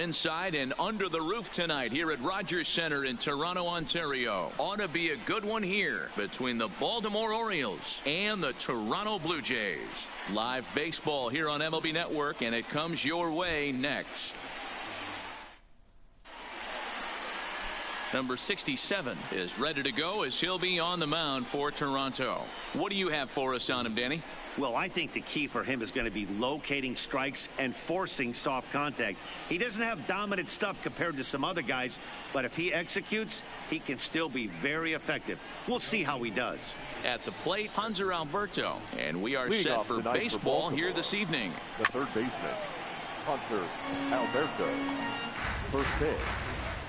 inside and under the roof tonight here at Rogers Centre in Toronto, Ontario. Ought to be a good one here between the Baltimore Orioles and the Toronto Blue Jays. Live baseball here on MLB Network, and it comes your way next. Number 67 is ready to go as he'll be on the mound for Toronto. What do you have for us on him, Danny? Well, I think the key for him is going to be locating strikes and forcing soft contact. He doesn't have dominant stuff compared to some other guys, but if he executes, he can still be very effective. We'll see how he does. At the plate, Hanser Alberto, and we are set for baseball here this evening. The third baseman, Hanser Alberto. First pitch,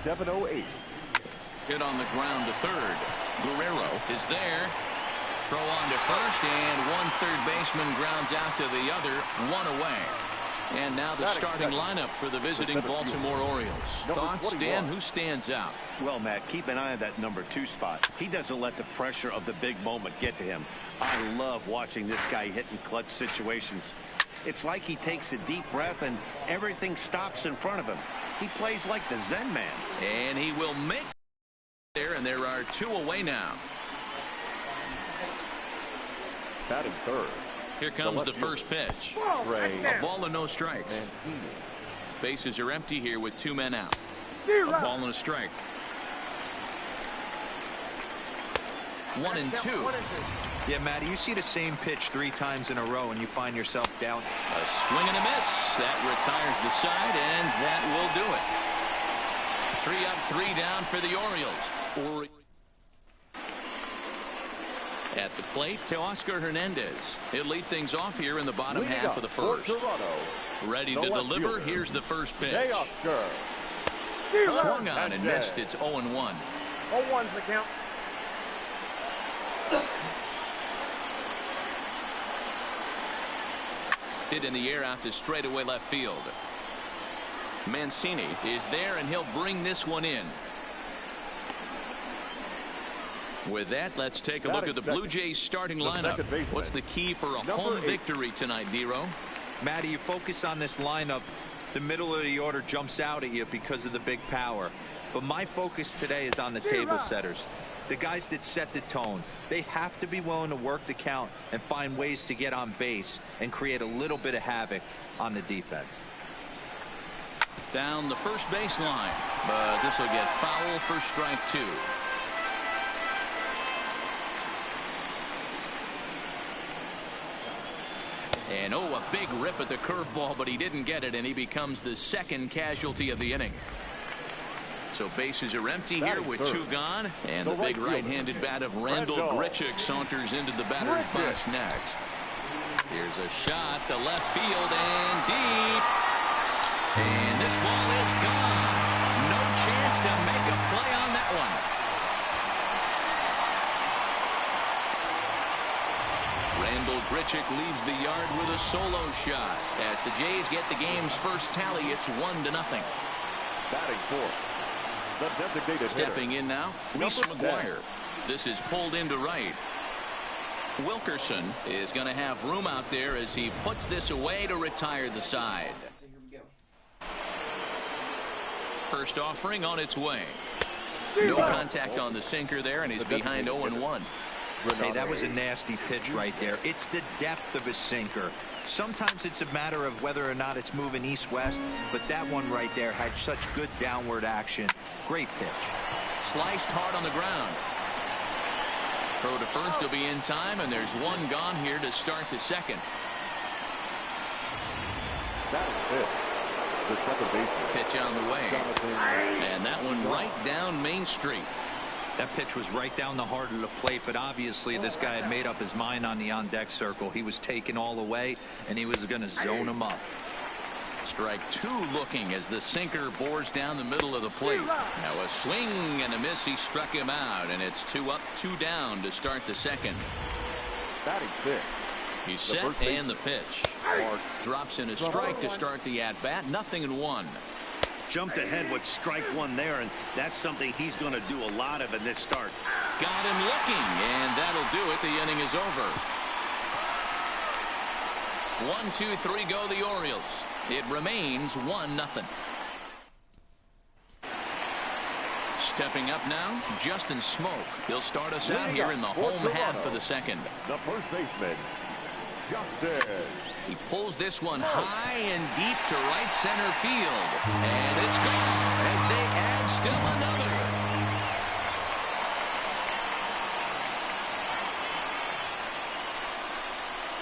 7:08. Hit on the ground to third. Guerrero is there. Throw on to first, and one third baseman grounds out to the other, one away. And now the starting lineup for the visiting Baltimore Orioles. Thoughts, Dan? Who stands out? Well, Matt, keep an eye on that number 2 spot. He doesn't let the pressure of the big moment get to him. I love watching this guy hit in clutch situations. It's like he takes a deep breath and everything stops in front of him. He plays like the Zen man. And he will make there, and there are 2 away now. Batting third. Here comes the first pitch. A ball and no strikes. Bases are empty here with 2 men out. A ball and a strike. 1-2. Yeah, Matty, you see the same pitch 3 times in a row and you find yourself down. A swing and a miss. That retires the side, and that will do it. 3 up, 3 down for the Orioles. At the plate, Teoscar Hernandez. He'll lead things off here in the bottom half of the first. Ready to deliver. Here's the first pitch. Swung on and missed. It's 0-1. 0-1's the count. Hit in the air out to straightaway left field. Mancini is there, and he'll bring this one in. With that, let's take a look at the Blue Jays starting lineup. What's the key for a home victory tonight, Dero? Matty, you focus on this lineup. The middle of the order jumps out at you because of the big power. But my focus today is on the table setters. The guys that set the tone. They have to be willing to work the count and find ways to get on base and create a little bit of havoc on the defense. Down the first baseline, but this will get foul for strike 2. And a big rip at the curveball, but he didn't get it, and he becomes the second casualty of the inning. So bases are empty here with 2 gone, and the big right-handed bat of Randall Grichuk saunters into the batter's box next. Here's a shot to left field and deep. And this ball is gone. No chance to make a play on that one. Randall Grichuk leaves the yard with a solo shot. As the Jays get the game's first tally, it's 1-0. Batting fourth, the designated Stepping in now, Reese McGuire. This is pulled into right. Wilkerson is going to have room out there as he puts this away to retire the side. First offering on its way. No contact on the sinker there, and he's behind 0-1. Hey, that was a nasty pitch right there. It's the depth of his sinker. Sometimes it's a matter of whether or not it's moving east-west, but that one right there had such good downward action. Great pitch. Sliced hard on the ground. Throw to first will be in time, and there's 1 gone here to start the second. That is it. The second baseman. Pitch on the way. And that one right down Main Street. That pitch was right down the heart of the plate, but obviously this guy had made up his mind on the on-deck circle. He was taken all the way, and he was going to zone him up. Strike 2 looking as the sinker bores down the middle of the plate. Now a swing and a miss. He struck him out, and it's 2 up, 2 down to start the second. Batting fifth. He's set, and the pitch. Drops in a strike to start the at-bat. 0-1. Jumped ahead with strike 1 there, and that's something he's going to do a lot of in this start. Got him looking, and that'll do it. The inning is over. 1, 2, 3 go the Orioles. It remains 1-0. Stepping up now, Justin Smoke. He'll start us out here in the home half of the second. The first baseman, Justin. He pulls this one high and deep to right center field. And it's gone as they add still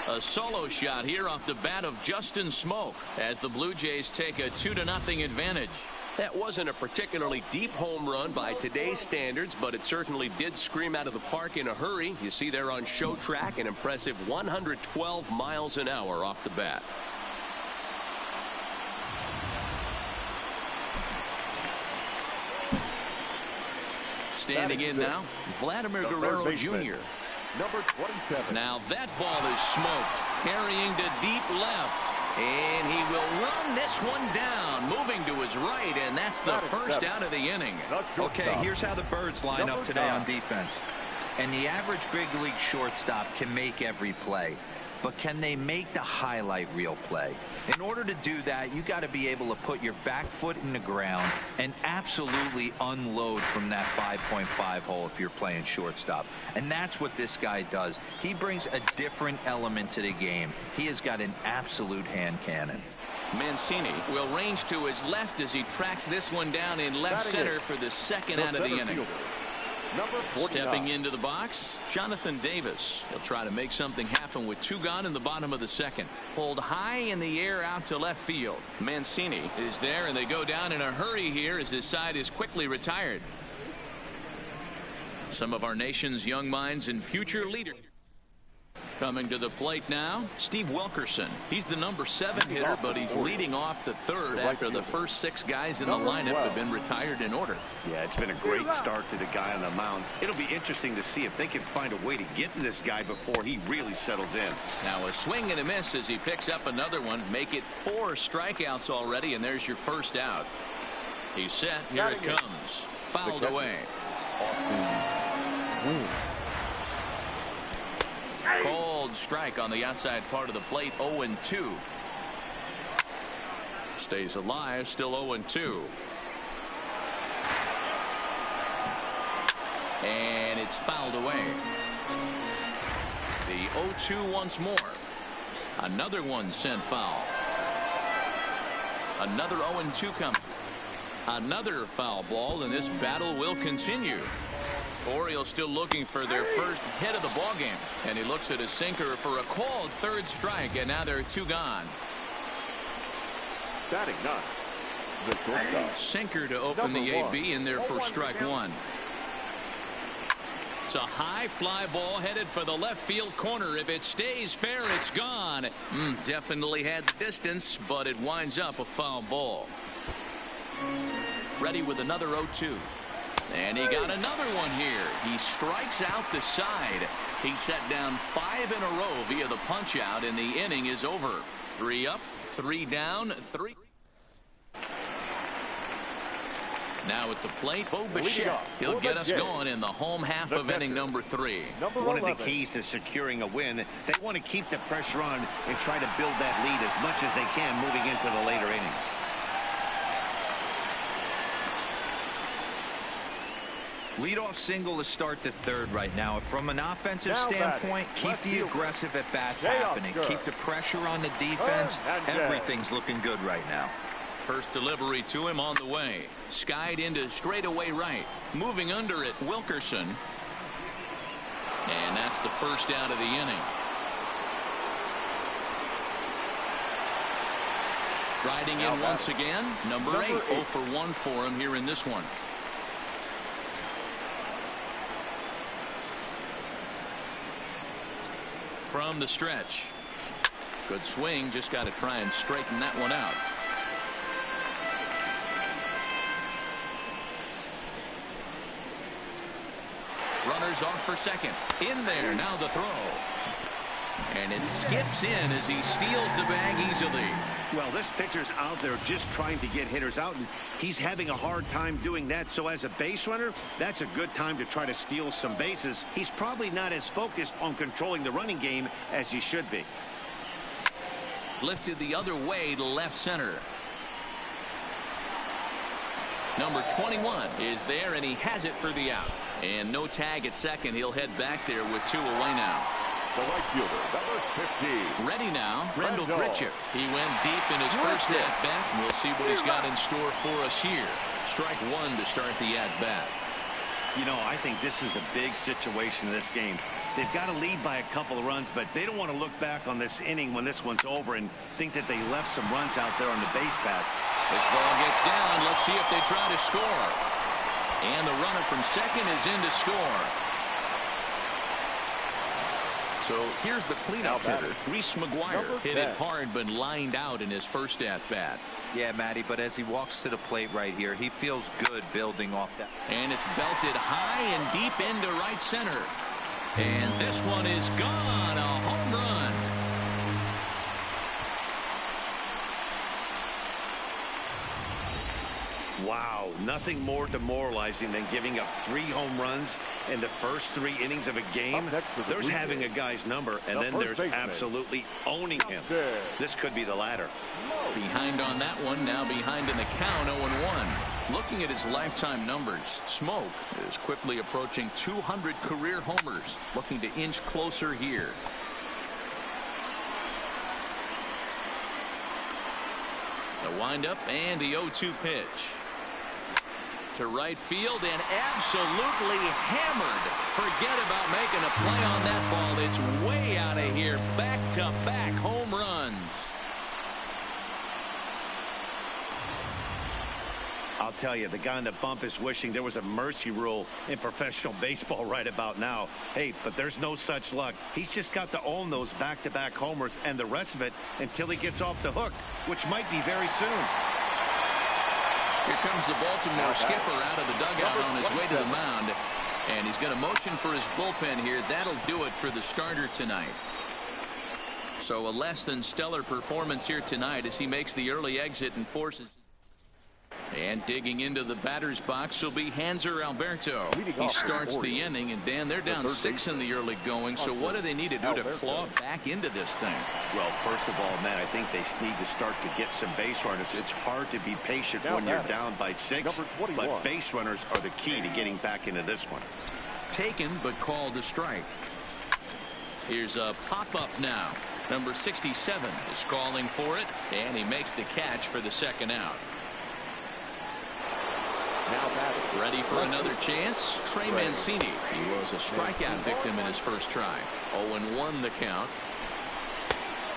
another. A solo shot here off the bat of Justin Smoke as the Blue Jays take a 2-0 advantage. That wasn't a particularly deep home run by today's standards, but it certainly did scream out of the park in a hurry. You see there on show track an impressive 112 miles an hour off the bat. Standing in now, Vladimir Guerrero Jr. Number 27. Now that ball is smoked, carrying to deep left. And he will run this one down, moving to his right, and that's the first out of the inning. Okay, here's how the Birds line up today on defense. And the average big league shortstop can make every play. But can they make the highlight reel play? In order to do that, you got to be able to put your back foot in the ground and absolutely unload from that 5.5 hole if you're playing shortstop. And that's what this guy does. He brings a different element to the game. He has got an absolute hand cannon. Mancini will range to his left as he tracks this one down in left center for the second out of the inning. Stepping into the box, Jonathan Davis. He'll try to make something happen with 2 gone in the bottom of the second. Pulled high in the air out to left field. Mancini is there, and they go down in a hurry here as his side is quickly retired. Some of our nation's young minds and future leaders. Coming to the plate now, Steve Wilkerson. He's the number 7 hitter, but he's leading off the third after the first 6 guys in the lineup have been retired in order. Yeah, it's been a great start to the guy on the mound. It'll be interesting to see if they can find a way to get to this guy before he really settles in. Now a swing and a miss as he picks up another one. Make it 4 strikeouts already, and there's your first out. He's set. Here it comes. Fouled away. Cold strike on the outside part of the plate. 0-2. Stays alive. Still 0-2. And it's fouled away. The 0-2 once more. Another one sent foul. Another 0-2 coming. Another foul ball, and this battle will continue. Orioles still looking for their first hit of the ball game, and he looks at his sinker for a called third strike, and now there are 2 gone. Batting 9. The shortstop. Sinker to open the AB in there for strike 1. It's a high fly ball headed for the left field corner. If it stays fair, it's gone. Definitely had the distance, but it winds up a foul ball. Ready with another 0-2. And he got another one here. He strikes out the side. He set down 5 in a row via the punch out, and the inning is over. 3 up, 3 down, 3. Now at the plate, Bo Bichette. He'll get us going in the home half of inning number 3. One of the keys to securing a win, they want to keep the pressure on and try to build that lead as much as they can moving into the later innings. Leadoff single to start the third right now. From an offensive standpoint, keep the aggressive at-bats happening. Keep the pressure on the defense. Everything's looking good right now. First delivery to him on the way. Skied into straightaway right. Moving under it, Wilkerson. And that's the first out of the inning. Striding in once again, number 8. 0 for 1 for him here in this one. From the stretch. Good swing. Just got to try and straighten that one out. Runners off for second. In there. Now the throw. And it skips in as he steals the bag easily. Well, this pitcher's out there just trying to get hitters out, and he's having a hard time doing that. So as a base runner, that's a good time to try to steal some bases. He's probably not as focused on controlling the running game as he should be. Lifted the other way to left center. Number 21 is there, and he has it for the out. And no tag at second. He'll head back there with 2 away now. The right fielder, number 15. Ready now, Rendell Pritchett. He went deep in his first at-bat. We'll see what he's got in store for us here. Strike 1 to start the at-bat. You know, I think this is a big situation in this game. They've got to lead by a couple of runs, but they don't want to look back on this inning when this one's over and think that they left some runs out there on the base path. This ball gets down. Let's see if they try to score. And the runner from second is in to score. So here's the cleanup hitter, Reese McGuire. Hit it hard, but lined out in his first at-bat. Yeah, Matty, but as he walks to the plate right here, he feels good building off that. And it's belted high and deep into right center. And this one is gone. A home run. Wow, nothing more demoralizing than giving up 3 home runs in the first 3 innings of a game. There's having a guy's number, and then there's absolutely owning him. This could be the latter. Behind on that one, now behind in the count, 0-1. Looking at his lifetime numbers, Smoke is quickly approaching 200 career homers, looking to inch closer here. The windup and the 0-2 pitch. To right field and absolutely hammered. Forget about making a play on that ball. It's way out of here. Back-to-back home runs. I'll tell you, the guy on the bump is wishing there was a mercy rule in professional baseball right about now. Hey, but there's no such luck. He's just got to own those back-to-back homers and the rest of it until he gets off the hook, which might be very soon. Here comes the Baltimore skipper out of the dugout on his way to the mound. And he's going to motion for his bullpen here. That'll do it for the starter tonight. So a less than stellar performance here tonight as he makes the early exit and forces. And digging into the batter's box will be Hanser Alberto. He starts the inning, and Dan, they're down 6 in the early going. So what do they need to do to claw back into this thing? Well, first of all, man, I think they need to start to get some base runners. It's hard to be patient when you're down by 6, but base runners are the key to getting back into this one. Taken, but called a strike. Here's a pop-up now. Number 67 is calling for it, and he makes the catch for the second out. Ready for another chance? Trey Mancini. He was a strikeout victim in his first try. 0-1 the count.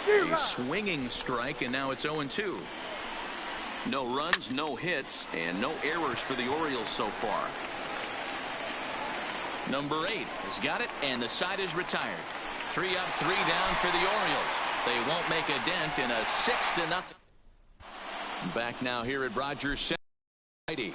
A swinging strike, and now it's 0-2. No runs, no hits, and no errors for the Orioles so far. Number 8 has got it, and the side is retired. 3 up, 3 down for the Orioles. They won't make a dent in a 6-0. Back now here at Rogers Center.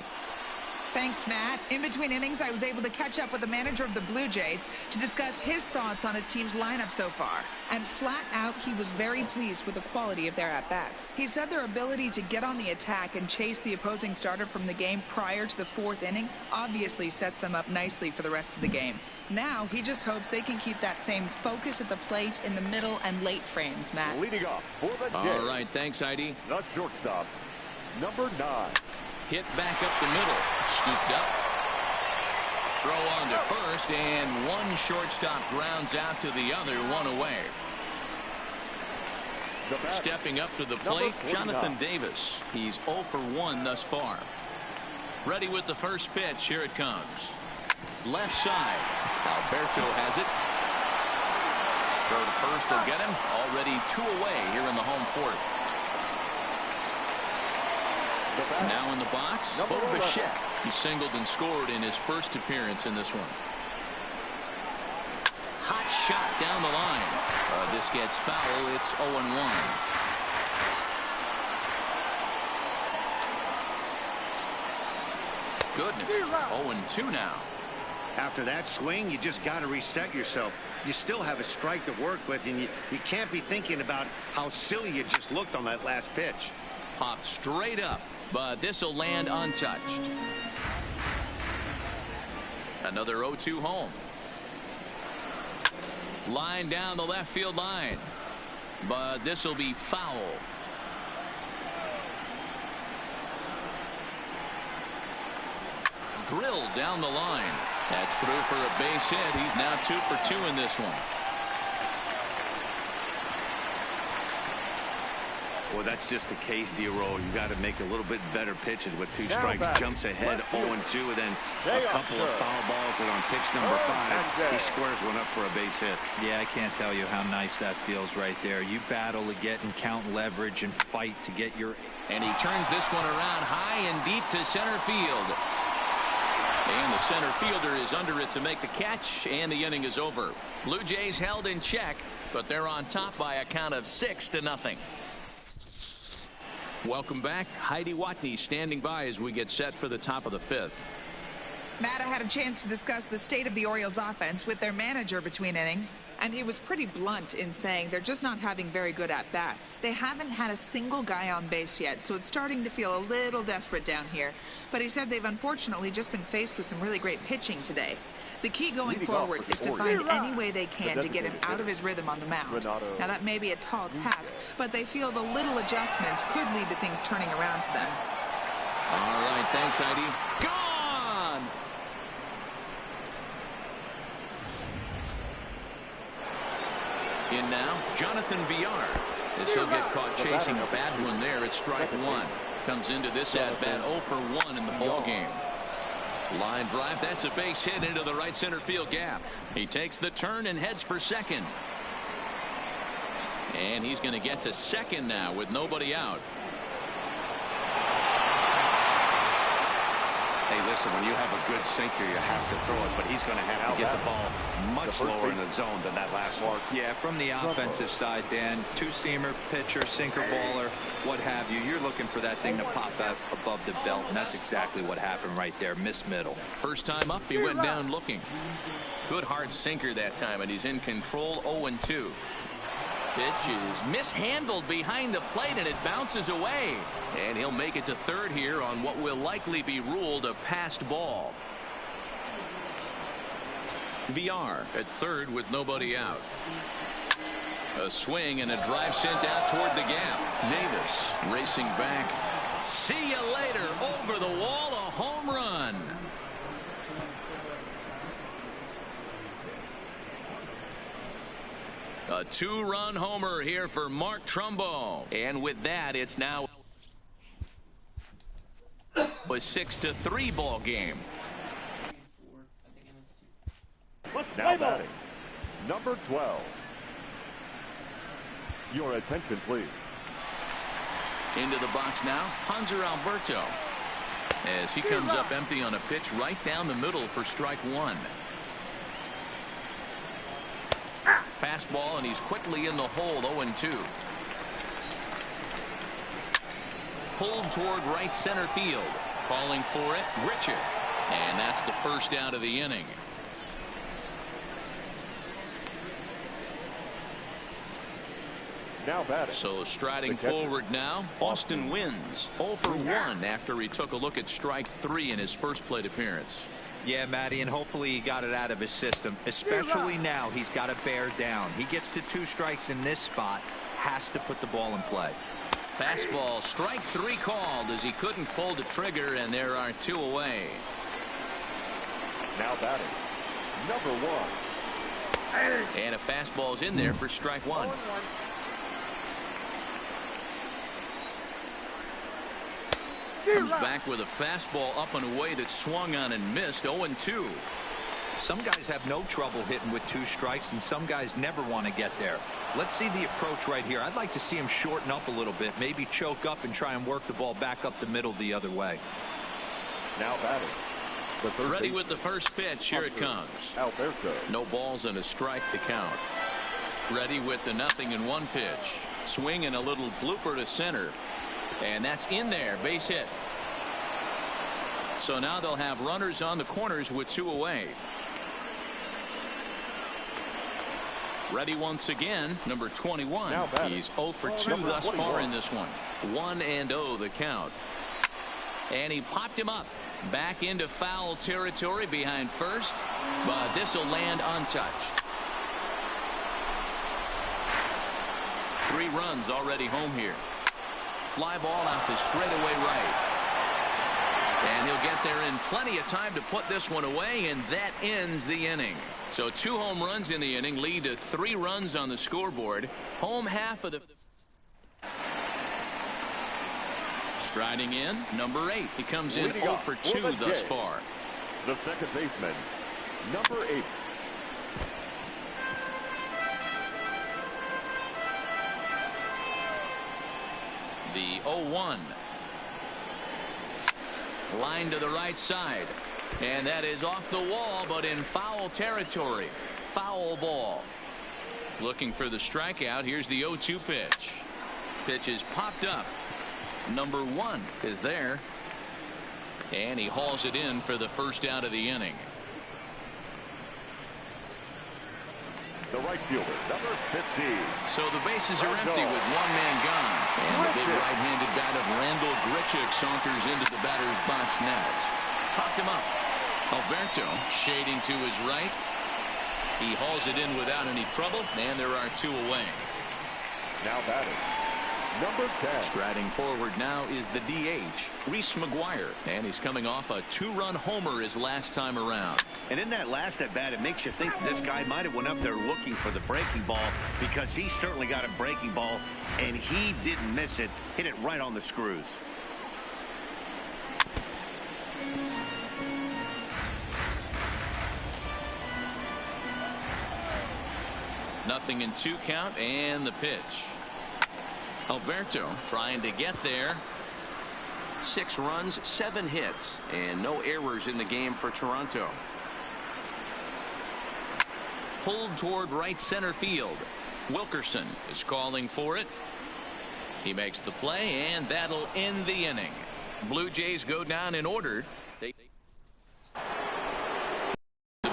Thanks, Matt. In between innings, I was able to catch up with the manager of the Blue Jays to discuss his thoughts on his team's lineup so far. And flat out, he was very pleased with the quality of their at-bats. He said their ability to get on the attack and chase the opposing starter from the game prior to the 4th inning obviously sets them up nicely for the rest of the game. Now, he just hopes they can keep that same focus at the plate in the middle and late frames, Matt. Leading off for the Jays. All right, thanks, Heidi. The shortstop, number 9. Hit back up the middle. Scooped up. Throw on to first, and one shortstop grounds out to the other, 1 away. Stepping up to the plate, Jonathan Davis. He's 0 for 1 thus far. Ready with the first pitch. Here it comes. Left side. Alberto has it. Throw to first will get him. Already 2 away here in the home 4th. Now in the box, Bo Bichette. He singled and scored in his first appearance in this one. Hot shot down the line. This gets foul. It's 0-1. Goodness. 0-2 now. After that swing, you just got to reset yourself. You still have a strike to work with, and you can't be thinking about how silly you just looked on that last pitch. Popped straight up, but this will land untouched. Another 0-2 home. Line down the left field line, but this will be foul. drilled down the line. That's through for a base hit. He's now 2 for 2 in this one. Well, that's just a case, D-Roll. You got to make a little bit better pitches with 2 strikes. Jumps ahead 0-2, and then a couple of foul balls, and on pitch number 5, he squares one up for a base hit. Yeah, I can't tell you how nice that feels right there. You battle to get and count leverage and fight to get your... And he turns this one around high and deep to center field. And the center fielder is under it to make the catch, and the inning is over. Blue Jays held in check, but they're on top by a count of 6-0. Welcome back. Heidi Watney standing by as we get set for the top of the 5th. Matt, I had a chance to discuss the state of the Orioles offense with their manager between innings, and he was pretty blunt in saying they're just not having very good at-bats. They haven't had a single guy on base yet, so it's starting to feel a little desperate down here. But he said they've unfortunately just been faced with some really great pitching today. The key going forward is to find any way they can to get him out of his rhythm on the mound. Now, that may be a tall task, but they feel the little adjustments could lead to things turning around for them. All right, thanks, Heidi. Gone! In now, Jonathan Villar. As he'll get caught chasing a bad one there at strike 1. Comes into this at-bat 0 for 1 in the ball game. Line drive, that's a base hit into the right center field gap. He takes the turn and heads for second. And he's going to get to second now with nobody out. Hey, listen, when you have a good sinker, you have to throw it, but he's going to have to get the ball much lower in the zone than that last one. Yeah, from the offensive side, Dan, 2-seamer, pitcher, sinker baller, what have you. You're looking for that thing to pop out above the belt, and that's exactly what happened right there. Miss middle. First time up, he went down looking. Good hard sinker that time, and he's in control. 0-2. Pitch is mishandled behind the plate, and it bounces away. And he'll make it to third here on what will likely be ruled a passed ball. Villar at third with nobody out. A swing and a drive sent out toward the gap. Davis racing back. See you later. Over the wall, a home run. A 2-run homer here for Mark Trumbo. And with that, it's now a 6-3 ball game. Now batting, number 12. Your attention, please. Into the box now, Hanser Alberto. As he comes up empty on a pitch right down the middle for strike 1. Fastball, and he's quickly in the hole. 0-2. Pulled toward right center field. Calling for it, Richard. And that's the first out of the inning. Now batting. So striding forward now, Austin wins 0 for 1 after he took a look at strike 3 in his first plate appearance. Yeah, Matty, and hopefully he got it out of his system, especially now. He's got to bear down. He gets to 2 strikes in this spot, has to put the ball in play. Fastball, strike 3 called as he couldn't pull the trigger, and there are 2 away. Now batting, number 1. And a fastball's in there for strike 1. Comes back with a fastball up and away that swung on and missed. 0-2. Some guys have no trouble hitting with 2 strikes, and some guys never want to get there. Let's see the approach right here. I'd like to see him shorten up a little bit, maybe choke up and try and work the ball back up the middle the other way. Now batting. Ready with the first pitch. Here it comes. Alberto. No balls and a strike to count. Ready with the 0-1 pitch. Swing and a little blooper to center. And that's in there. Base hit. So now they'll have runners on the corners with 2 away. Ready once again, number 21. He's 0 for 2 thus far in this one. 1-0 the count. And he popped him up. Back into foul territory behind first. But this will land untouched. 3 runs already home here. Fly ball out to straightaway right. And he'll get there in plenty of time to put this one away, and that ends the inning. So 2 home runs in the inning lead to 3 runs on the scoreboard. Home half of the... Striding in, number 8. He comes in 0 for 2 thus far. The second baseman, number 8. The 0-1. Line to the right side. And that is off the wall, but in foul territory. Foul ball. Looking for the strikeout. Here's the 0-2 pitch. Pitch is popped up. Number 1 is there. And he hauls it in for the first out of the inning. The right fielder, number 50. So the bases are empty with 1 man gone. And the big right-handed bat of Randall Grichuk saunters into the batter's box next. Popped him up. Alberto shading to his right. He hauls it in without any trouble, and there are 2 away. Now batting, number 10. Striding forward now is the DH, Reese McGuire, and he's coming off a 2-run homer his last time around. And in that last at bat, it makes you think this guy might have went up there looking for the breaking ball, because he certainly got a breaking ball, and he didn't miss it. Hit it right on the screws. Nothing in 2 count, and the pitch. Alberto trying to get there. 6 runs, 7 hits, and no errors in the game for Toronto. Pulled toward right center field. Wilkerson is calling for it. He makes the play, and that'll end the inning. Blue Jays go down in order. The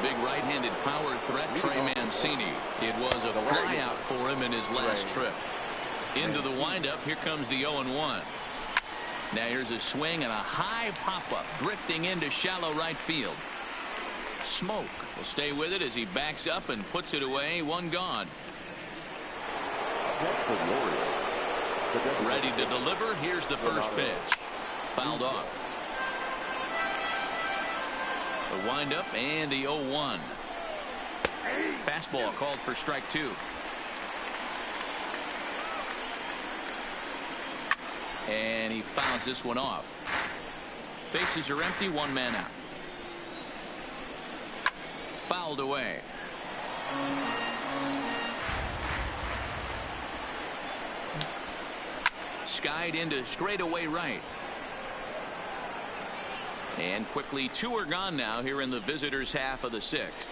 big right-handed power threat, Trey Mancini. It was a flyout for him in his last trip. Into the windup. Here comes the 0-1. Now here's a swing and a high pop-up drifting into shallow right field. Smoke will stay with it as he backs up and puts it away. 1 gone. Ready to deliver. Here's the first pitch. Fouled off. The windup and the 0-1. Fastball called for strike 2. And he fouls this one off. Bases are empty, 1 man out. Fouled away. Skied into straightaway right. And quickly 2 are gone now here in the visitors' half of the 6th.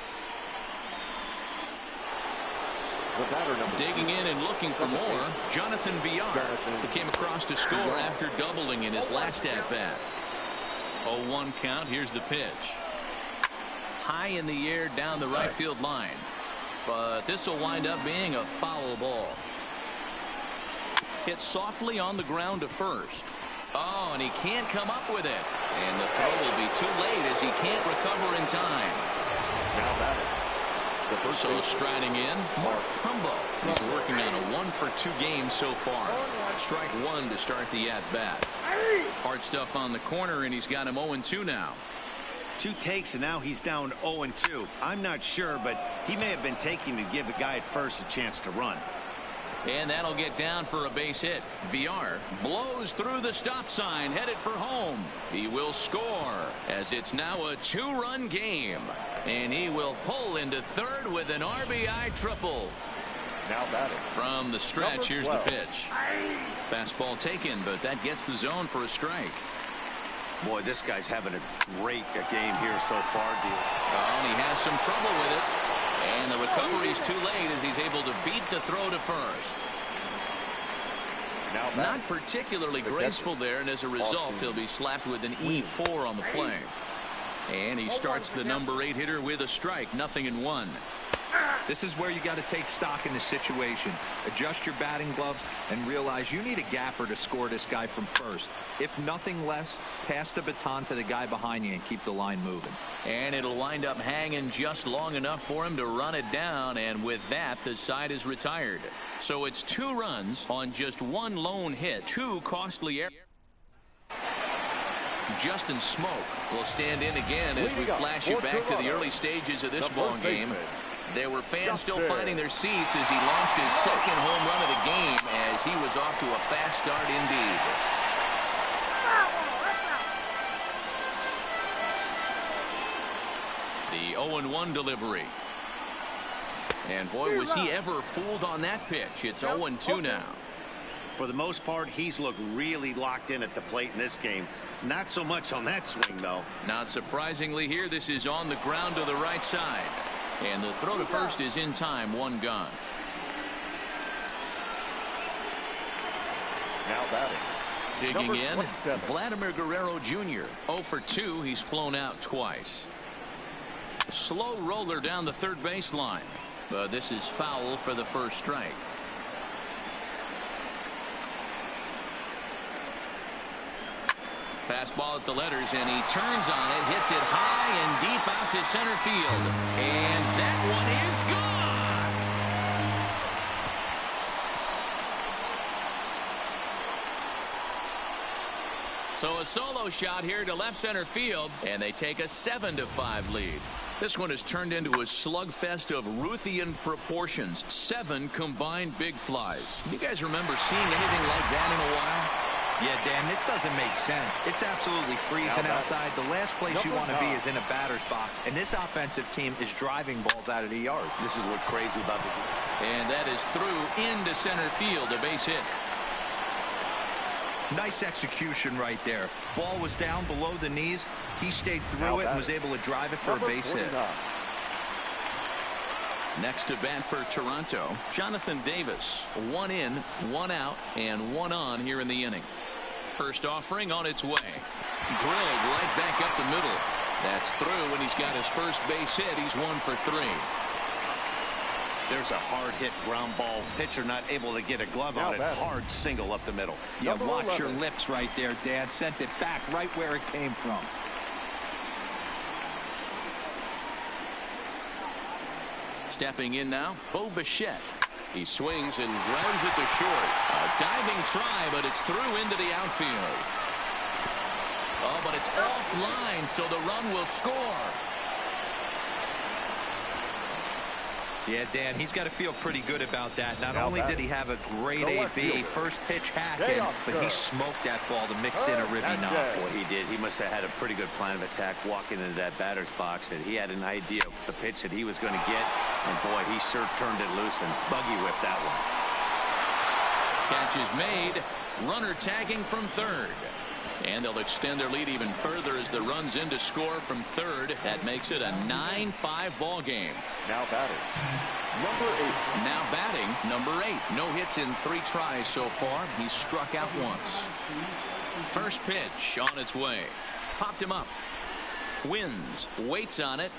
Digging in and looking for more, Jonathan Villar. He came across to score after doubling in his last at-bat. 0-1 count. Here's the pitch. High in the air down the right field line. But this will wind up being a foul ball. Hit softly on the ground to first. Oh, and he can't come up with it. And the throw will be too late as he can't recover in time. Now batting. So striding in, Mark Trumbo. He's working on a 1 for 2 game so far. Strike 1 to start the at-bat. Hard stuff on the corner, and he's got him 0-2 now. 2 takes, and now he's down 0-2. I'm not sure, but he may have been taking to give the guy at first a chance to run. And that'll get down for a base hit. Villar blows through the stop sign, headed for home. He will score, as it's now a 2-run game. And he will pull into third with an RBI triple. Now batting. From the stretch, here's the pitch. Fastball taken, but that gets the zone for a strike. Boy, this guy's having a great game here so far, Oh, and he has some trouble with it. And the recovery's too late as he's able to beat the throw to first. Not particularly graceful there, and as a result, he'll be slapped with an E4 on the play. And he starts the number 8 hitter with a strike, 0-1. This is where you got to take stock in the situation. Adjust your batting gloves and realize you need a gapper to score this guy from first. If nothing less, pass the baton to the guy behind you and keep the line moving. And it'll wind up hanging just long enough for him to run it down, and with that, the side is retired. So it's 2 runs on just 1 lone hit. 2 costly errors. Justin Smoke will stand in again as we flash you back to the early stages of this ball game. There were fans still finding their seats as he launched his second home run of the game as he was off to a fast start indeed. The 0-1 delivery. And boy, was he ever fooled on that pitch. It's 0-2 now. For the most part, he's looked really locked in at the plate in this game. Not so much on that swing, though. Not surprisingly here, this is on the ground to the right side. And the throw to first is in time, one gone. Now batting. Digging in, Vladimir Guerrero Jr. 0 for 2. He's flown out twice. Slow roller down the third baseline. But this is foul for the first strike. Fastball at the letters, and he turns on it, hits it high and deep out to center field. And that one is gone. So a solo shot here to left center field, and they take a 7-5 lead. This one has turned into a slugfest of Ruthian proportions. 7 combined big flies. You guys remember seeing anything like that in a while? Yeah, Dan, this doesn't make sense. It's absolutely freezing outside. The last place you want to be is in a batter's box, and this offensive team is driving balls out of the yard. This is what's crazy about this. And that is through into center field, a base hit. Nice execution right there. Ball was down below the knees. He stayed through it and was able to drive it for a base hit. Next to bat for Toronto, Jonathan Davis. 1 in, 1 out, and 1 on here in the inning. First offering on its way. Drilled right back up the middle. That's through, and he's got his first base hit. He's 1 for 3. There's a hard hit ground ball. Pitcher not able to get a glove on it. Hard single up the middle. Yeah, watch your lips right there, Dad. Sent it back right where it came from. Stepping in now, Bo Bichette. He swings and grounds it to short. A diving try, but it's through into the outfield. Oh, but it's offline, so the run will score. Yeah, Dan, he's got to feel pretty good about that. Not only did he have a great AB, first pitch hack, but he smoked that ball to mix in a ribby knock. Boy, he did. He must have had a pretty good plan of attack walking into that batter's box, and he had an idea of the pitch that he was going to get, and boy, he sure turned it loose and buggy whipped that one. Catch is made. Runner tagging from third. And they'll extend their lead even further as the runs in to score from third. That makes it a 9-5 ball game. Now batting, number 8. Now batting, number 8. No hits in 3 tries so far. He's struck out once. First pitch on its way. Popped him up. Wins. Waits on it.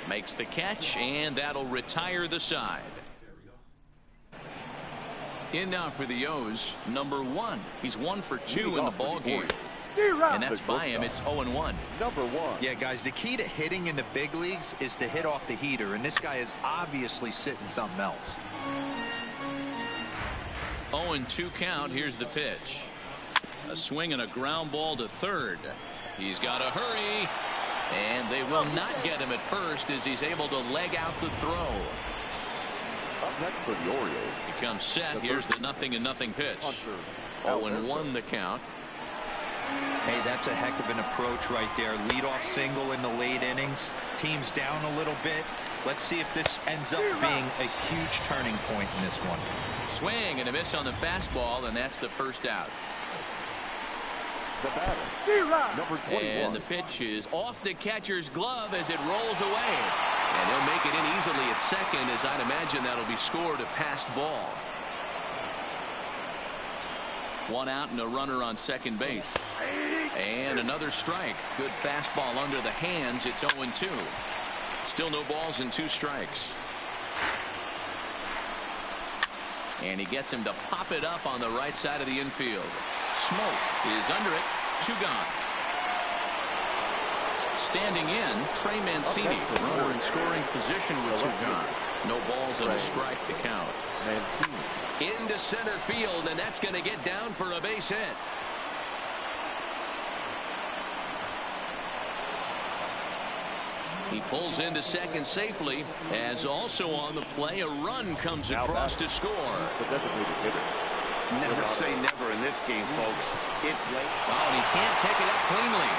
Makes the catch, and that'll retire the side. In now for the O's, number 1. He's 1 for 2 in the ball game. And that's by him. It's 0-1. Number 1. Yeah, guys, the key to hitting in the big leagues is to hit off the heater, and this guy is obviously sitting something else. 0-2 count. Here's the pitch. A swing and a ground ball to third. He's got to hurry. And they will not get him at first as he's able to leg out the throw. Up next for the Orioles. He comes set. Here's the 0-0 pitch. 0-1 the count. Hey, that's a heck of an approach right there. Leadoff single in the late innings. Team's down a little bit. Let's see if this ends up being a huge turning point in this one. Swing and a miss on the fastball, and that's the first out. The batter, number 21. And the pitch is off the catcher's glove as it rolls away. And they'll make it in easily at second, as I'd imagine that'll be scored a passed ball. 1 out and a runner on second base. And another strike. Good fastball under the hands. It's 0-2. Still no balls and 2 strikes. And he gets him to pop it up on the right side of the infield. Smoke is under it. 2 gone. Standing in, Trey Mancini. The runner in scoring position with 2 gone. No balls and a strike to count. Mancini. Into center field, and that's going to get down for a base hit. He pulls into second safely, as also on the play a run comes across to score. The designated hitter. Never say never in this game, folks. It's late. Oh, and he can't pick it up cleanly.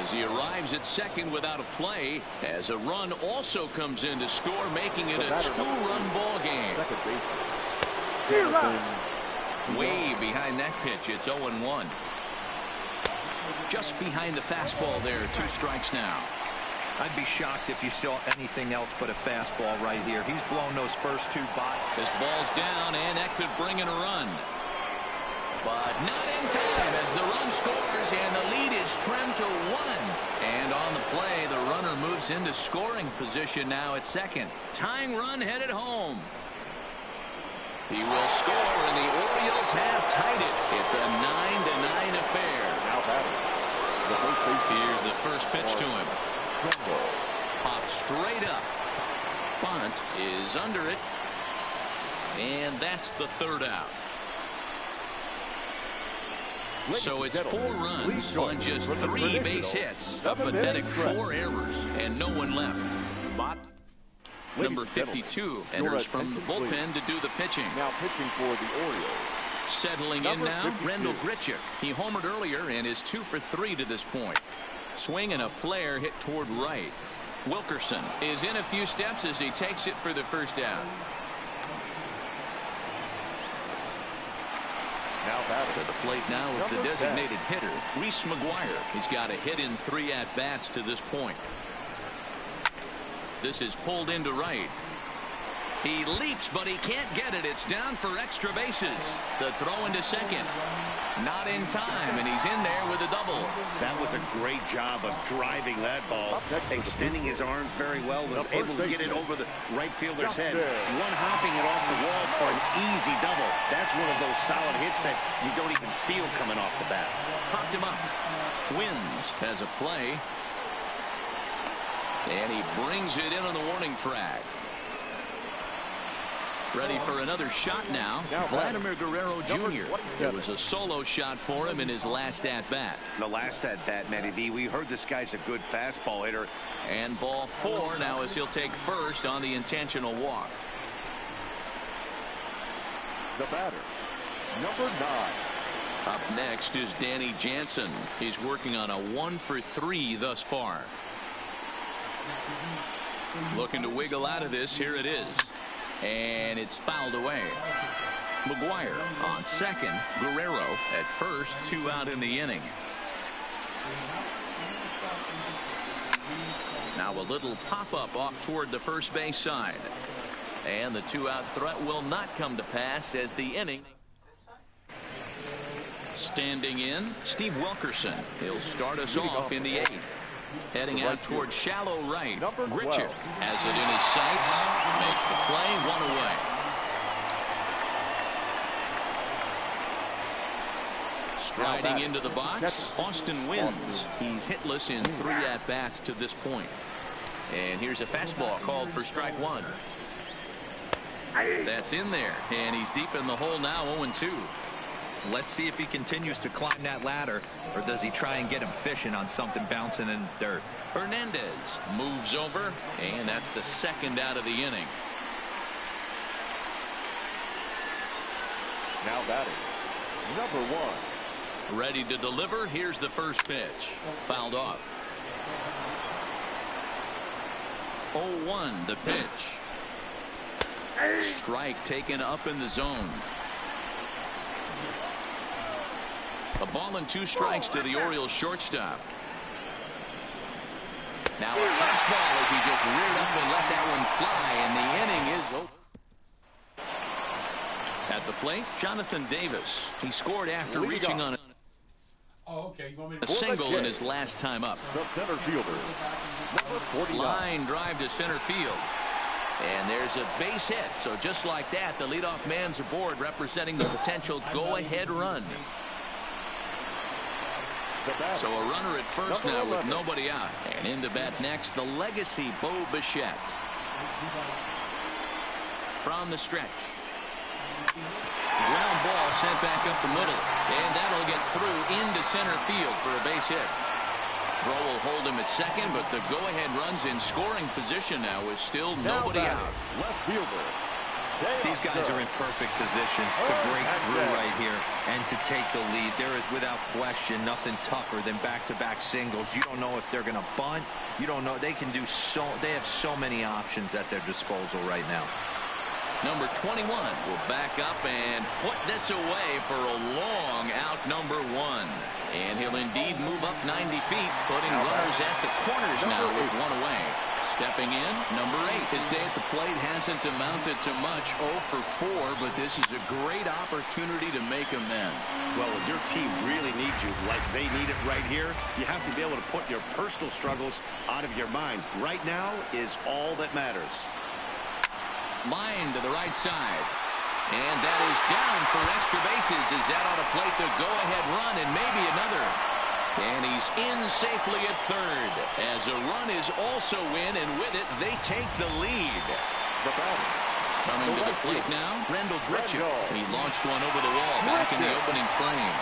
As he arrives at second without a play, as a run also comes in to score, making it a 2-run ball game. Way behind that pitch, it's 0-1. Just behind the fastball there, 2 strikes now. I'd be shocked if you saw anything else but a fastball right here. He's blown those first 2 by. This ball's down, and that could bring in a run. But not in time as the run scores, and the lead is trimmed to 1. And on the play, the runner moves into scoring position now at second. Tying run headed home. He will score, and the Orioles have tied it. It's a 9-9 affair. Now batting. Here's the first pitch to him. Popped straight up. Font is under it. And that's the 3rd out. So it's 4 runs on just 3 base hits. A pathetic 4 errors and no one left. Number 52 enters from the bullpen to do the pitching. Now pitching for the Orioles. Settling in now, Rendell Grichuk. He homered earlier and is 2 for 3 to this point. Swing and a flare hit toward right. Wilkerson is in a few steps as he takes it for the first down. Now batting. To the plate now is the designated hitter, Reese McGuire. He's got a hit in 3 at-bats to this point. This is pulled into right. He leaps, but he can't get it. It's down for extra bases. The throw into second. Not in time, and he's in there with a double. That was a great job of driving that ball. Extending his arms very well. Was able to get it over the right fielder's head. One hopping it off the wall for an easy double. That's one of those solid hits that you don't even feel coming off the bat. Popped him up. Wins has a play. And he brings it in on the warning track. Ready for another shot now. Vladimir Guerrero Jr. It was a solo shot for him in his last at-bat. The last at-bat, Matty D, we heard this guy's a good fastball hitter. And ball 4 now as he'll take first on the intentional walk. The batter, number 9. Up next is Danny Jansen. He's working on a 1 for 3 thus far. Looking to wiggle out of this. Here it is. And it's fouled away. McGuire on second. Guerrero at first. 2 out in the inning. Now a little pop-up off toward the first base side. And the 2-out threat will not come to pass as the inning. Standing in, Steve Wilkerson. He'll start us off in the 8th. Heading out towards shallow right. Grichuk has it in his sights. Makes the play, 1 away. Striding into the box, Austin Wynns. He's hitless in 3 at-bats to this point. And here's a fastball called for strike 1. That's in there, and he's deep in the hole now, 0-2. Let's see if he continues to climb that ladder, or does he try and get him fishing on something bouncing in dirt. Hernandez moves over, and that's the 2nd out of the inning. Now batting, number 1. Ready to deliver. Here's the first pitch. Fouled off. 0-1 the pitch. Strike taken up in the zone. A ball and 2 strikes to the Orioles shortstop. Now a fastball as he just reared up and let that one fly, and the inning is over. At the plate, Jonathan Davis. He scored after reaching on a single in his last time up. The center fielder, number 49. Line drive to center field. And there's a base hit. So just like that, the leadoff man's aboard, representing the potential go-ahead run. So a runner at first now with nobody out. And in to bat next, the legacy Bo Bichette. From the stretch. Ground ball sent back up the middle. And that'll get through into center field for a base hit. Throw will hold him at second, but the go-ahead run's in scoring position now with still nobody out. Left fielder. These guys are in perfect position to break through right here and to take the lead. There is, without question, nothing tougher than back-to-back singles. You don't know if they're going to bunt. You don't know. They can do so. They have so many options at their disposal right now. Number 21 will back up and put this away for a long out, number 1. And he'll indeed move up 90 feet, putting runners at the corners now with one away. Stepping in, number 8. His day at the plate hasn't amounted to much, 0 for 4, but this is a great opportunity to make amends. Well, if your team really needs you like they need it right here, you have to be able to put your personal struggles out of your mind. Right now is all that matters. Line to the right side. And that is down for extra bases as that ought to plate the go-ahead run and maybe another. And he's in safely at third as a run is also in, and with it they take the lead. Coming to the plate now, Rendell Grichuk. He launched one over the wall back in the opening frame.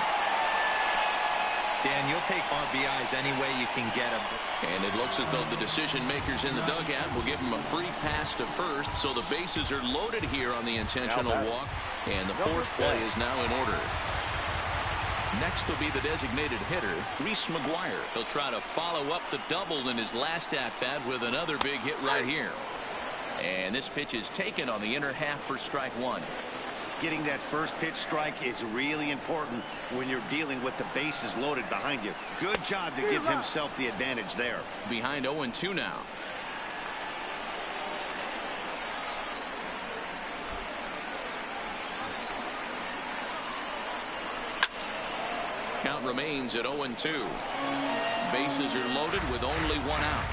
Dan, you'll take RBIs any way you can get them. And it looks as though the decision makers in the dugout will give him a free pass to first, so the bases are loaded here on the intentional walk, and the force play is now in order. Next will be the designated hitter, Reese McGuire. He'll try to follow up the double in his last at-bat with another big hit right here. And this pitch is taken on the inner half for strike 1. Getting that first pitch strike is really important when you're dealing with the bases loaded behind you. Good job to give himself the advantage there. Behind 0-2 now. Count remains at 0-2. Bases are loaded with only one out.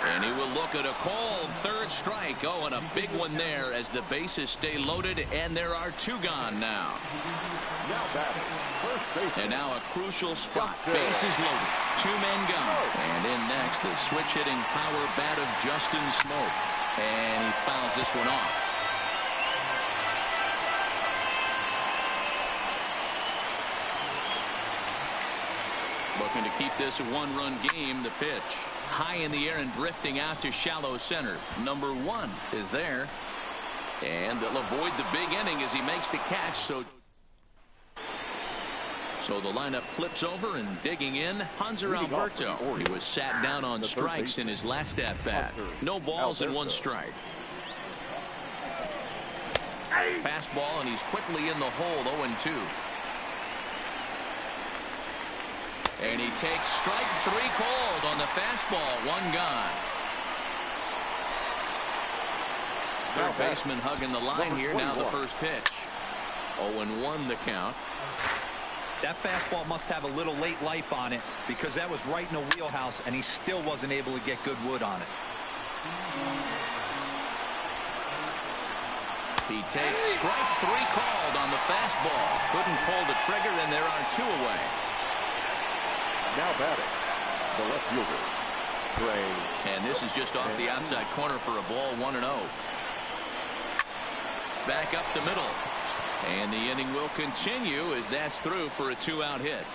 And he will look at a called third strike. Oh, and a big one there as the bases stay loaded, and there are 2 gone now. And now a crucial spot. Bases loaded. 2 men gone. And in next, the switch-hitting power bat of Justin Smoke. And he fouls this one off. Looking to keep this a 1-run game. The pitch. High in the air and drifting out to shallow center. Number 1 is there. And they'll avoid the big inning as he makes the catch. So the lineup flips over, and digging in, Hanser Alberto. He was sat down on strikes in his last at-bat. No balls and 1 strike. Fastball, and he's quickly in the hole, 0-2. And he takes strike 3 called on the fastball. 1 gone. Third baseman hugging the line here. Now the first pitch. 0-1 the count. That fastball must have a little late life on it, because that was right in the wheelhouse, and he still wasn't able to get good wood on it. He takes strike 3 called on the fastball. Couldn't pull the trigger, and there are 2 away. Now batting, the left fielder, Gray. And this is just off the outside corner for a ball, 1-0. Back up the middle. And the inning will continue as that's through for a 2-out hit.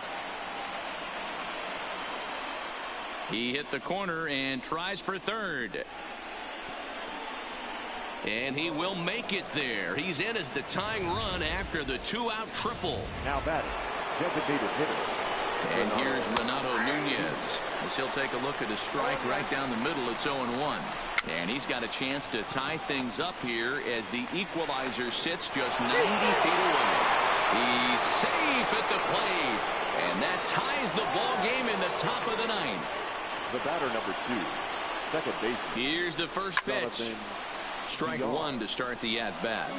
He hit the corner and tries for third. And he will make it there. He's in as the tying run after the 2-out triple. Now batting, designated hitter. And here's Renato Nunez as he'll take a look at a strike right down the middle. It's 0-1. And he's got a chance to tie things up here as the equalizer sits just 90 feet away. He's safe at the plate. And that ties the ball game in the top of the 9th. The batter, number 2, second baseman. Here's the first pitch. Strike 1 to start the at-bat.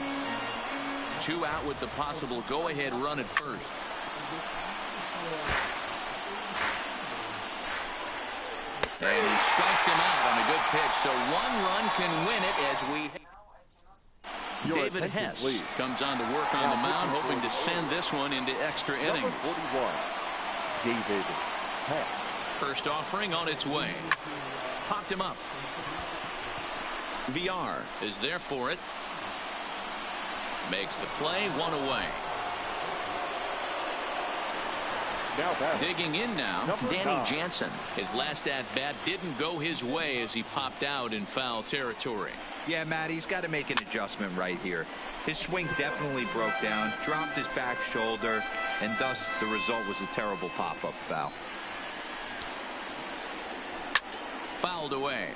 2 out with the possible go-ahead run at first. And he strikes him out on a good pitch, so 1 run can win it as we... David Hess comes on to work on the mound, hoping to send this one into extra innings. Number 41, David Hess. First offering on its way. popped him up. VR is there for it. Makes the play, 1 away. Digging in now, Danny Jansen. His last at-bat didn't go his way as he popped out in foul territory. Yeah, Matt, he's got to make an adjustment right here. His swing definitely broke down, dropped his back shoulder, and thus the result was a terrible pop-up foul. Fouled away.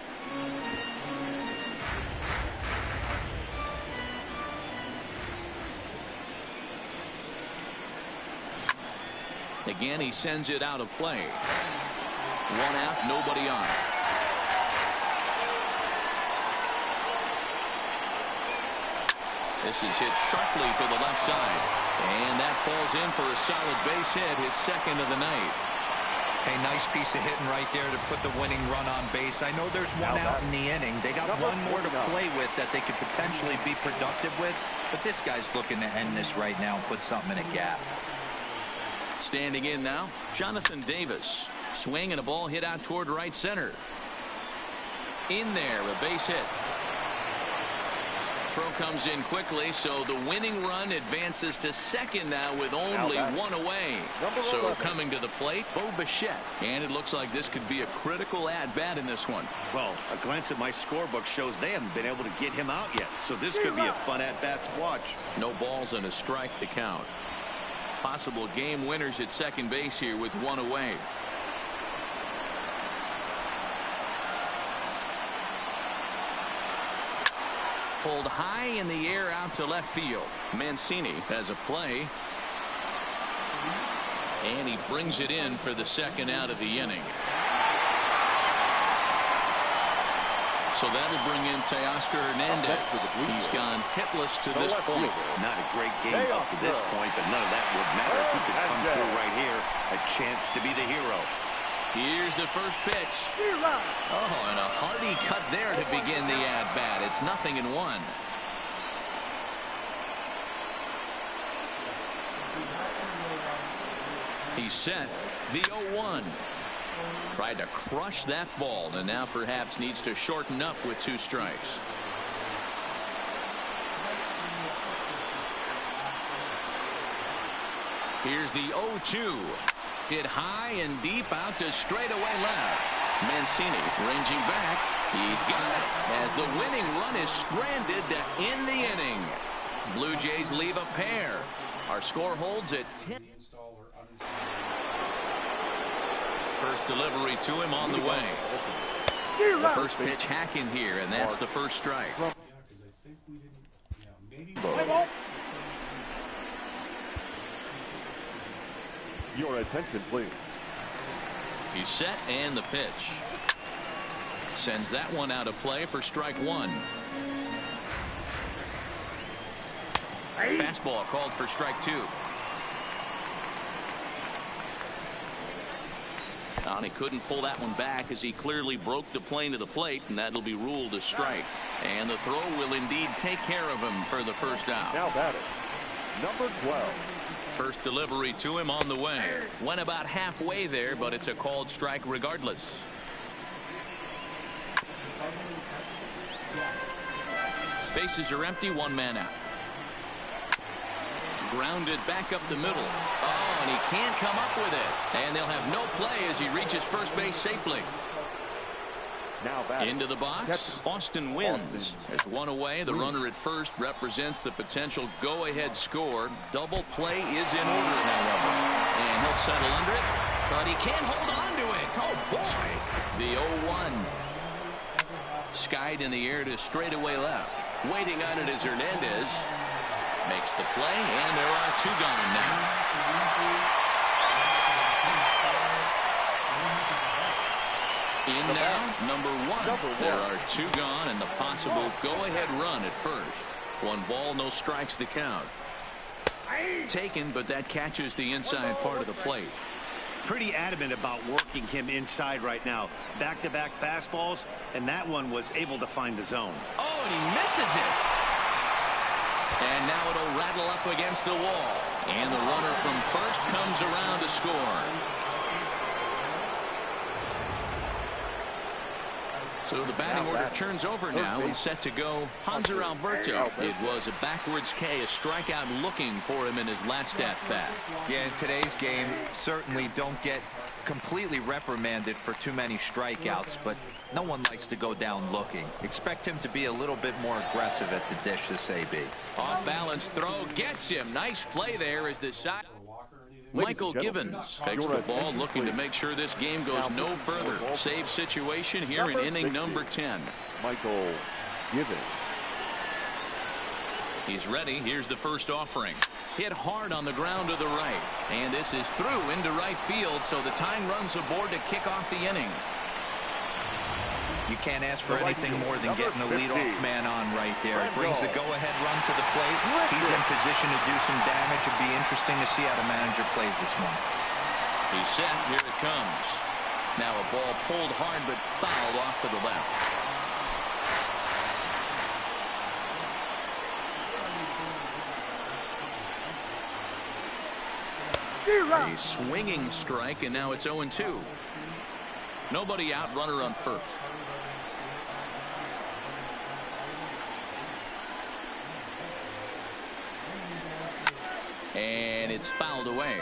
Again, he sends it out of play. 1 out, nobody on. This is hit sharply to the left side. And that falls in for a solid base hit, his second of the night. Hey, nice piece of hitting right there to put the winning run on base. I know there's 1 out in the inning. They got 1 more to play with that they could potentially be productive with. But this guy's looking to end this right now and put something in a gap. Standing in now, Jonathan Davis. Swing and a ball hit out toward right center. In there, a base hit. Throw comes in quickly, so the winning run advances to second now with only 1 away. So coming to the plate, Bo Bichette. And it looks like this could be a critical at-bat in this one. Well, a glance at my scorebook shows they haven't been able to get him out yet. So this could be a fun at-bat to watch. No balls and a strike to count. Possible game winners at second base here with 1 away. Pulled high in the air out to left field. Mancini has a play. And he brings it in for the second out of the inning. So that'll bring in Teoscar Hernandez. He's gone hitless to this point. Not a great game up to this point, but none of that would matter if he could come through right here. A chance to be the hero. Here's the first pitch. Oh, and a hearty cut there to begin the at-bat. It's 0-1. He's set. The 0-1. Tried to crush that ball, and now perhaps needs to shorten up with 2 strikes. Here's the 0-2. Hit high and deep out to straightaway left. Mancini ranging back. He's got it as the winning run is stranded to end the inning. Blue Jays leave a pair. Our score holds at 10. First delivery to him on the way. The first pitch hacking here, and that's the first strike. Your attention, please. He's set, and the pitch. Sends that one out of play for strike 1. Fastball called for strike 2. And he couldn't pull that one back as he clearly broke the plane to the plate, and that'll be ruled a strike. And the throw will indeed take care of him for the first out. Now batting, number 12. First delivery to him on the way. Went about halfway there, but it's a called strike regardless. Bases are empty, 1 man out. Grounded back up the middle. Oh, and he can't come up with it. And they'll have no play as he reaches first base safely. Now into the box. Austin wins. There's 1 away. The runner at first represents the potential go-ahead score. Double play is in order, however. And he'll settle under it, but he can't hold on to it. Oh, boy. The 0-1. Skied in the air to straightaway left. Waiting on it is Hernandez. Makes the play, and there are 2 gone now. In now, number 1. There are 2 gone, and the possible go-ahead run at first. 1 ball, no strikes to count. Taken, but that catches the inside part of the plate. Pretty adamant about working him inside right now. Back-to-back fastballs, and that one was able to find the zone. Oh, and he misses it. And now it'll rattle up against the wall. And the runner from first comes around to score. So the batting order turns over now and set to go Hanser Alberto. It was a backwards K, a strikeout looking for him in his last at bat. Yeah, in today's game, certainly don't get completely reprimanded for too many strikeouts, but no one likes to go down looking. Expect him to be a little bit more aggressive at the dish this AB. Off balance throw gets him. Nice play there as the shot. Michael Givens takes the ball, looking to make sure this game goes no further. Save situation here in inning number 10. Michael Givens. He's ready. Here's the first offering. Hit hard on the ground to the right. And this is through into right field, so the tying runs aboard to kick off the inning. You can't ask for anything more than getting the leadoff man on right there. It brings the go-ahead run to the plate. He's in position to do some damage. It'd be interesting to see how the manager plays this one. He's set. Here it comes. Now a ball pulled hard but fouled off to the left. A swinging strike, and now it's 0-2. Nobody out, runner on first. And it's fouled away.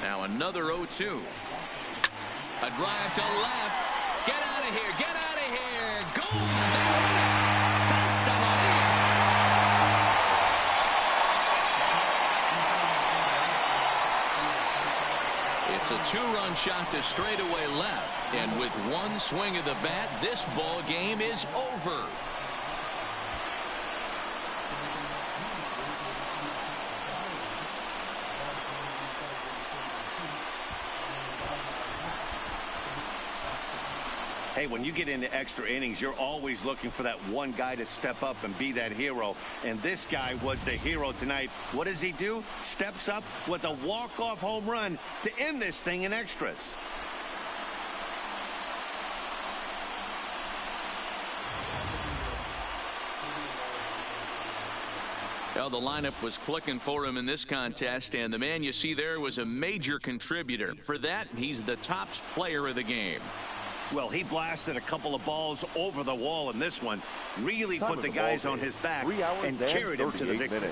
Now another 0-2. A drive to left. Get out of here. Get out of here. Go. It's a two-run shot to straightaway left. And with one swing of the bat, this ball game is over. Hey, when you get into extra innings, you're always looking for that one guy to step up and be that hero. And this guy was the hero tonight. What does he do? Steps up with a walk-off home run to end this thing in extras. Well, the lineup was clicking for him in this contest, and the man you see there was a major contributor. For that, he's the top player of the game. Well, he blasted a couple of balls over the wall in this one. Really put the guys on his back and carried him to the victory.